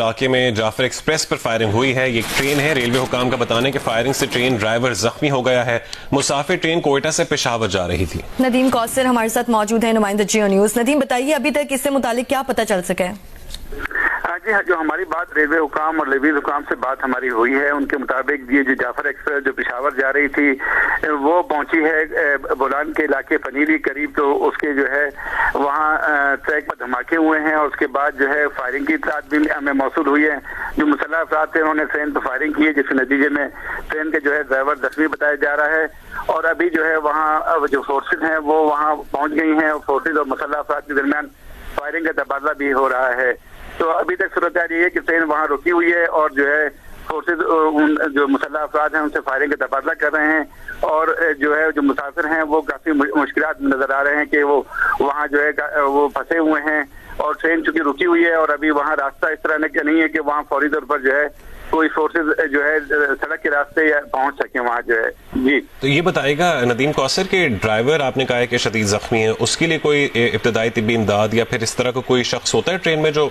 इलाके में जाफर एक्सप्रेस पर फायरिंग हुई है। ये ट्रेन है, रेलवे हुकाम का बताना है कि फायरिंग से ट्रेन ड्राइवर जख्मी हो गया है। मुसाफिर ट्रेन कोयटा से पेशावर जा रही थी। नदीम कौसर हमारे साथ मौजूद है, नुमाइंदा जियो न्यूज। नदीम बताइए, अभी तक इससे मुतालिक क्या पता चल सका है? जी हाँ, जो हमारी बात रेलवे हुकाम और लेवी हुकाम से बात हमारी हुई है, उनके मुताबिक ये जो जाफर एक्सप्रेस जो पेशावर जा रही थी वो पहुंची है बोलान के इलाके पनीरी करीब। तो उसके जो है वहाँ ट्रैक पर धमाके हुए हैं और उसके बाद जो है फायरिंग की इत्तला भी हमें मौसूल हुई है। जो मुसल्लह अफराद थे उन्होंने ट्रेन पर फायरिंग की है, जिसके नतीजे में ट्रेन के जो है ड्राइवर जख्मी बताया जा रहा है। और अभी जो है वहाँ जो फोर्सेज हैं वो वहाँ पहुंच गई हैं और फोर्सेज और मुसल्लह अफराद के दरमियान फायरिंग का तबादला भी हो रहा है। तो अभी तक सूरत ये है कि ट्रेन वहाँ रुकी हुई है और जो है फोर्सेज जो मुसल्लह अफराद हैं उनसे फायरिंग का तबादला कर रहे हैं। और जो है जो मुसाफिर हैं वो काफी मुश्किलात नजर आ रहे हैं कि वो वहाँ जो है वो फंसे हुए हैं और ट्रेन चूंकि रुकी हुई है और अभी वहाँ रास्ता इस तरह का नहीं है कि वहाँ फौरी तौर पर जो है कोई फोर्सेज जो है सड़क के रास्ते या पहुंच सके वहाँ जो है। जी, तो ये बताएगा नदीम कौसर के ड्राइवर आपने कहा है कि शदीद जख्मी है, उसके लिए कोई इब्तदाई तिब्बी इमदाद या फिर इस तरह का कोई शख्स होता है ट्रेन में जो?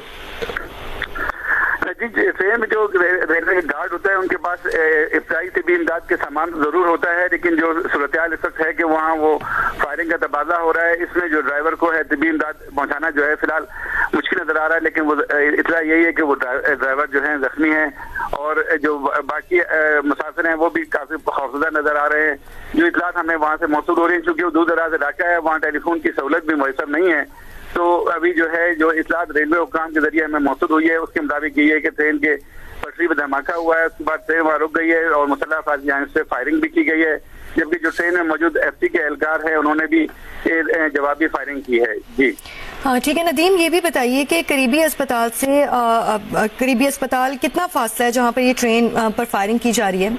जी, ट्रेन में जो रेलवे के गार्ड होता है उनके पास इब्तदाई तिब्बी इमदाद के सामान जरूर होता है, लेकिन जो सूरत इस वक्त है कि वहाँ वो फायरिंग का तबादला हो रहा है। इसमें जो ड्राइवर को है तिब्बी इमदाद पहुँचाना जो है फिलहाल मुश्किल नजर आ रहा है, लेकिन वो इतना यही है कि वो ड्राइवर जो है जख्मी है और जो बाकी मुसाफिर हैं वो भी काफी खौफजदा नजर आ रहे हैं। जो इतलात हमें वहाँ से मौसूल हो रही है, चूंकि वो दूर दराज इलाका है, वहाँ टेलीफोन की सहूलत भी मैसर नहीं है। तो अभी जो है जो इतलात रेलवे हुकाम के जरिए हमें मौसूल हुई है उसके मुताबिक ये है कि ट्रेन के पटरी पर धमाका हुआ है, उसके बाद ट्रेन वहाँ रुक गई है और मुसल्लह अफराद की जानिब से फायरिंग भी की गई है, जबकि जो ट्रेन में मौजूद एफसी के एहलकार है उन्होंने भी जवाबी फायरिंग की है। जी हाँ ठीक है नदीम, ये भी बताइए कि करीबी अस्पताल से करीबी अस्पताल कितना फासला है जहाँ पर ये ट्रेन पर फायरिंग की जा रही है?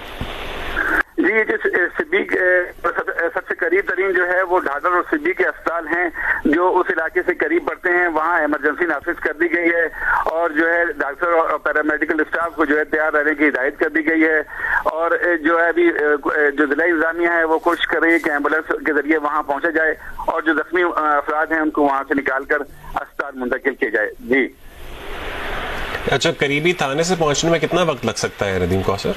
जी, ये जो सिद्दीक सबसे करीब तरीन जो है वो ढाडर और सिद्दीक के अस्पताल हैं जो उस इलाके से करीब पड़ते हैं। वहाँ इमरजेंसी नाफिज कर दी गई है और जो है डॉक्टर और पैरामेडिकल स्टाफ को जो है तैयार रहने की हिदायत कर दी गई है। और जो है अभी जो जिला इंतजामिया है वो कोशिश कर रही है कि एम्बुलेंस के जरिए वहाँ पहुँचा जाए और जो जख्मी अफराद हैं उनको वहाँ से निकाल कर अस्पताल मुंतकिल किया जाए। जी अच्छा, करीबी थाने से पहुँचने में कितना वक्त लग सकता है नदीम कौसर?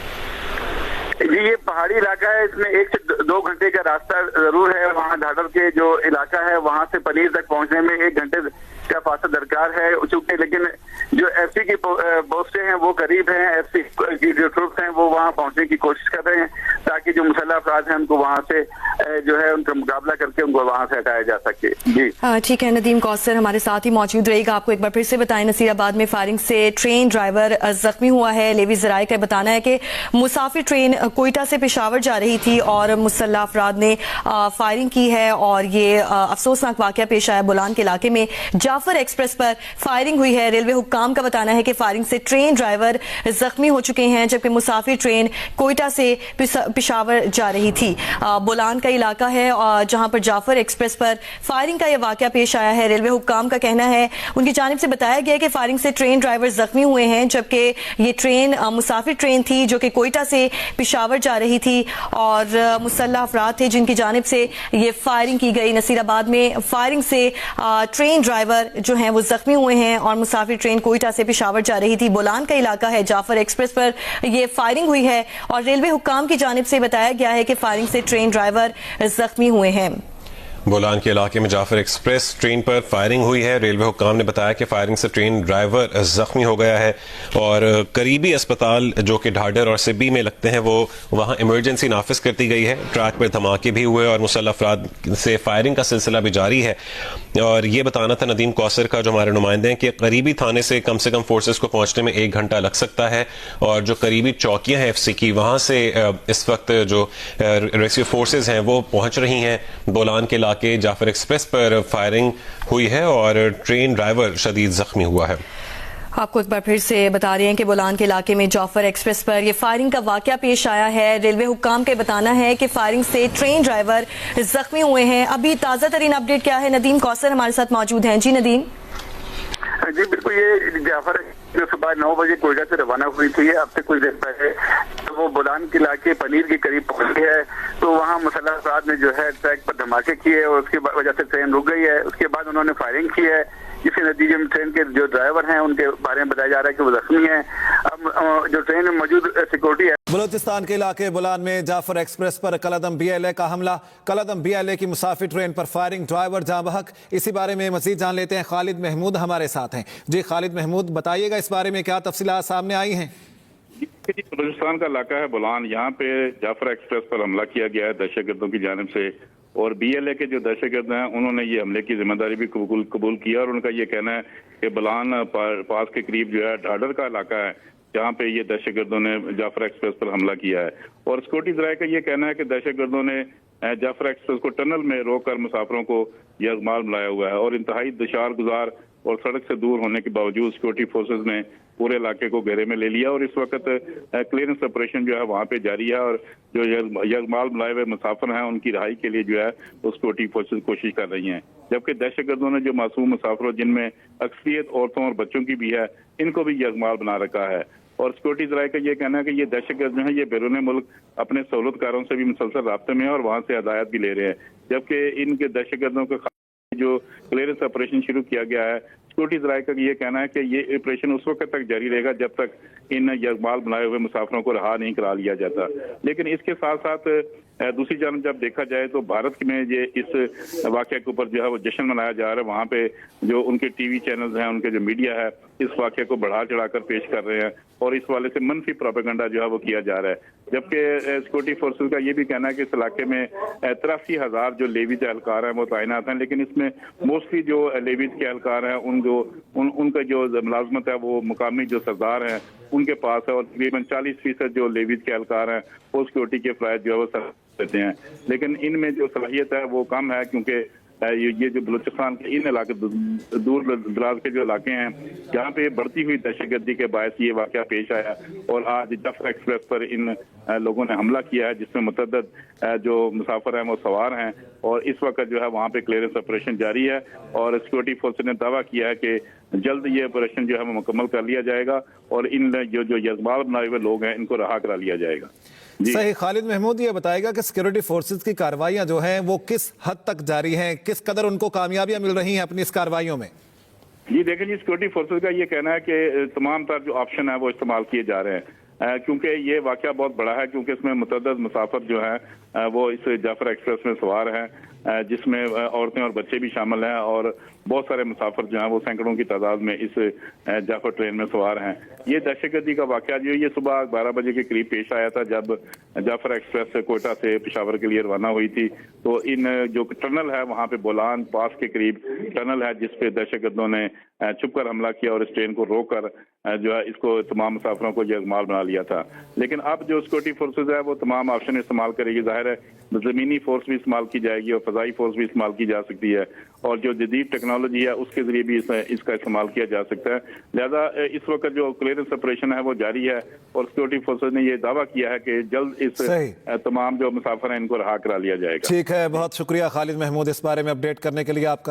जी, ये पहाड़ी इलाका है, इसमें 1 से 2 घंटे का रास्ता जरूर है। वहाँ ढाडर के जो इलाका है वहाँ से पनीर तक पहुँचने में 1 घंटे का फासला दरकार है चूंकि, लेकिन जो एफसी की पोस्टें हैं वो करीब हैं, एफसी की जो ट्रुप्स हैं वो वहाँ पहुँचने की कोशिश कर रहे हैं ताकि जो मुसल्लह अफराद हैं उनको वहाँ से जो है उनका मुकाबला करके उनको वहाँ से हटाया जा सके। जी ठीक है, नदीम कौसर हमारे साथ ही मौजूद रहेगा। आपको एक बार फिर से बताएं, नसीराबाद में फायरिंग से ट्रेन ड्राइवर जख्मी हुआ है। लेवी ज़राए का बताना है कि मुसाफिर ट्रेन कोयटा से पेशावर जा रही थी और मुसल्लह अफराद ने फायरिंग की है और ये अफसोसनाक वाकया पेश आया बोलान के इलाके में। जाफर एक्सप्रेस पर फायरिंग हुई है। रेलवे हुक्काम का बताना है कि फायरिंग से ट्रेन ड्राइवर जख्मी हो चुके हैं, जबकि मुसाफिर ट्रेन कोयटा से पेशावर जा रही थी। बोलान का इलाका है जहां पर जाफर एक्सप्रेस पर फायरिंग का यह वाकया पेश आया है। रेलवे हुक्काम का कहना है, उनकी जानिब से बताया गया कि फायरिंग से ट्रेन ड्राइवर जख्मी हुए हैं, जबकि ये ट्रेन मुसाफिर ट्रेन थी जो कि कोयटा से पेशावर जा रही थी और मुसल्लह अफराद थे जिनकी जानिब से ये फायरिंग की गई। नसीराबाद में फायरिंग से ट्रेन ड्राइवर जो हैं वो जख्मी हुए हैं और मुसाफिर ट्रेन कोयटा से पेशावर जा रही थी। बोलान का इलाका है, जाफर एक्सप्रेस पर यह फायरिंग हुई है और रेलवे हुक्काम की जानिब से बताया गया है कि फायरिंग से ट्रेन ड्राइवर जख्मी हुए हैं। बोलान के इलाके में जाफर एक्सप्रेस ट्रेन पर फायरिंग हुई है। रेलवे हुक्काम ने बताया कि फायरिंग से ट्रेन ड्राइवर जख्मी हो गया है और करीबी अस्पताल जो कि ढाडर और सिब्बी में लगते हैं वो वहां इमरजेंसी नाफिज कर दी गई है। ट्रैक पर धमाके भी हुए और मुसल्लह अफराद से फायरिंग का सिलसिला भी जारी है। और ये बताना था नदीम कौसर का, जो हमारे नुमाइंदे हैं, कि करीबी थाने से कम फोर्सेज को पहुंचने में 1 घंटा लग सकता है और जो करीबी चौकियां हैं एफसी की वहां से इस वक्त जो रेस्क्यू फोर्सेज हैं वो पहुंच रही हैं। बोलान के के जाफर एक्सप्रेस पर फायरिंग हुई है और ट्रेन ड्राइवर शदीद जख्मी हुआ है। आपको एक बार फिर से बता रहे हैं कि बोलान के इलाके में जाफर एक्सप्रेस पर यह फायरिंग का वाकया पेश आया है। रेलवे हुक्काम का बताना है कि फायरिंग से ट्रेन ड्राइवर जख्मी हुए हैं। अभी ताज़ा तरीन अपडेट क्या है? नदीम कौसर हमारे साथ मौजूद हैं। जी नदीम। जी बिल्कुल, ये जाफर जो सुबह 9 बजे कोयटा से रवाना हुई थी, अब से कुछ देर पहले तो वो बोलान के इलाके पनीर के करीब पहुंची है, तो वहाँ मुसल्लह अफराद ने जो है ट्रैक पर धमाके किए और उसकी वजह से ट्रेन रुक गई है। उसके बाद उन्होंने फायरिंग की है, जिसके नतीजे में ट्रेन के जो ड्राइवर हैं उनके बारे में बताया जा रहा है कि वो जख्मी हैं। अब जो ट्रेन में मौजूद सिक्योरिटी है। बलूचिस्तान के इलाके बुलान में जाफर एक्सप्रेस पर कलअदम BLA का हमला, कलअदम BLA की मुसाफिर ट्रेन पर फायरिंग, ड्राइवर जाँ बहक। इसी बारे में मजीद जान लेते हैं, खालिद महमूद हमारे साथ हैं। जी खालिद महमूद, बताइएगा इस बारे में क्या तफसीलात सामने आई हैं? बलूचिस्तान का इलाका है बुलान, यहाँ पे जाफर एक्सप्रेस पर हमला किया गया है दहशतगर्दों की जानिब से, और BLA के जो दहशतगर्द हैं उन्होंने ये हमले की जिम्मेदारी भी कबूल किया, और उनका ये कहना है कि बुलान पास के करीब जो है ढाडर का इलाका है, जहाँ पे ये दहशतगर्दों ने जाफर एक्सप्रेस पर हमला किया है। और सिक्योरिटी जराये का ये कहना है कि दहशतगर्दों ने जाफर एक्सप्रेस को टनल में रोककर मुसाफिरों को यरगमाल बनाया हुआ है, और इंतहाई दुशार गुजार और सड़क से दूर होने के बावजूद सिक्योरिटी फोर्सेज ने पूरे इलाके को घेरे में ले लिया, और इस वक्त क्लियरेंस ऑपरेशन जो है वहाँ पे जारी है, और जो यरगमाल बनाए हुए मुसाफिर हैं उनकी रिहाई के लिए जो है वो सिक्योरिटी फोर्सेज कोशिश कर रही हैं। जबकि दहशतगर्दों ने जो मासूम मुसाफिरों, जिनमें अक्सरियत औरतों और बच्चों की भी है, इनको भी यरगमाल बना रखा है। और सिक्योरिटी जराये का ये कहना है कि ये दहशतगर्द जो है ये बैरून मुल्क अपने सहूलतकारों से भी मुसलसल राब्ते में है और वहाँ से हदायत भी ले रहे हैं। जबकि इनके दहशतगर्दों के जो क्लियरेंस ऑपरेशन शुरू किया गया है, सिक्योरिटी जराये का ये कहना है कि ये ऑपरेशन उस वक्त तक जारी रहेगा जब तक इन यरगमाल बनाए हुए मुसाफिरों को रहा नहीं करा लिया जाता। लेकिन इसके साथ साथ दूसरी जानब जब देखा जाए तो भारत में ये इस वाक़े के ऊपर जो है वो जश्न मनाया जा रहा है। वहाँ पे जो उनके TV चैनल्स हैं, उनके जो मीडिया है, इस वाक़े को बढ़ा चढ़ाकर पेश कर रहे हैं, और इस वाले से मनफी प्रोपेगेंडा जो है वो किया जा रहा है। जबकि सिक्योरिटी फोर्सेज का ये भी कहना है कि इस इलाके में 83,000 जो लेवीज एहलकार हैं वो तैनात हैं, लेकिन इसमें मोस्टली जो लेवीज के एहलकार हैं उनका जो मुलाजमत है वो मुकामी जो सरदार हैं उनके पास है, और तकरीबन 40% जो लेवीज के एहलकार हैं वो सिक्योरिटी के फ्लाइट जो है वो देते हैं। लेकिन इनमें जो सलाहियत है वो कम है, क्योंकि ये जो बलूचिस्तान के इन इलाके दूर दराज के जो इलाके हैं जहाँ पे बढ़ती हुई दहशतगर्दी के बायस ये वाक़या पेश आया, और आज जाफर एक्सप्रेस पर इन लोगों ने हमला किया है, जिसमें मुतअद्दिद जो मुसाफिर हैं वो सवार हैं, और इस वक्त जो है वहाँ पे क्लियरेंस ऑपरेशन जारी है, और सिक्योरिटी फोर्स ने दावा किया है कि जल्द ये ऑपरेशन जो है वो मुकम्मल कर लिया जाएगा, और इन जो यरगमाल बनाए हुए लोग हैं इनको रहा करा लिया जाएगा। सही। खालिद महमूद, ये बताएगा कि सिक्योरिटी फोर्सेज की कार्रवाइयां जो हैं वो किस हद तक जारी हैं, किस कदर उनको कामयाबियां मिल रही हैं अपनी इस कार्रवाइयों में? जी देखें जी, सिक्योरिटी फोर्सेज का ये कहना है कि तमाम तर जो ऑप्शन है वो इस्तेमाल किए जा रहे हैं, क्योंकि ये वाक़या बहुत बड़ा है, क्योंकि इसमें मुतअद्दिद मुसाफिर जो हैं वो इस जाफर एक्सप्रेस में सवार हैं, जिसमें औरतें और बच्चे भी शामिल हैं, और बहुत सारे मुसाफिर जो हैं वो सैकड़ों की तादाद में इस जाफर ट्रेन में सवार हैं। ये दहशतगर्दी का वाक़या जो ये सुबह 12 बजे के करीब पेश आया था, जब जाफर एक्सप्रेस कोयटा से पेशावर के लिए रवाना हुई थी। तो इन जो टनल है वहाँ पे बोलान पास के करीब टनल है, जिसपे दहशतगर्दों ने छुपकर हमला किया और इस ट्रेन को रोककर जो है इसको तमाम मुसाफिरों को यरगमाल बना लिया था। लेकिन अब जो सिक्योरिटी फोर्सेज है वो तमाम ऑप्शन इस्तेमाल करेगी। जाहिर है ज़मीनी फोर्स भी इस्तेमाल की जाएगी और फजाई फोर्स भी इस्तेमाल की जा सकती है, और जो जदीद टेक्नोलॉजी है उसके जरिए भी इसका इस्तेमाल किया जा सकता है। लिहाजा इस वक्त जो क्लियरेंस ऑपरेशन है वो जारी है, और सिक्योरिटी फोर्सेज ने ये दावा किया है कि जल्द इस तमाम जो मुसाफिर हैं इनको रहा करा लिया जाएगा। ठीक है, बहुत शुक्रिया खालिद महमूद इस बारे में अपडेट करने के लिए आपका।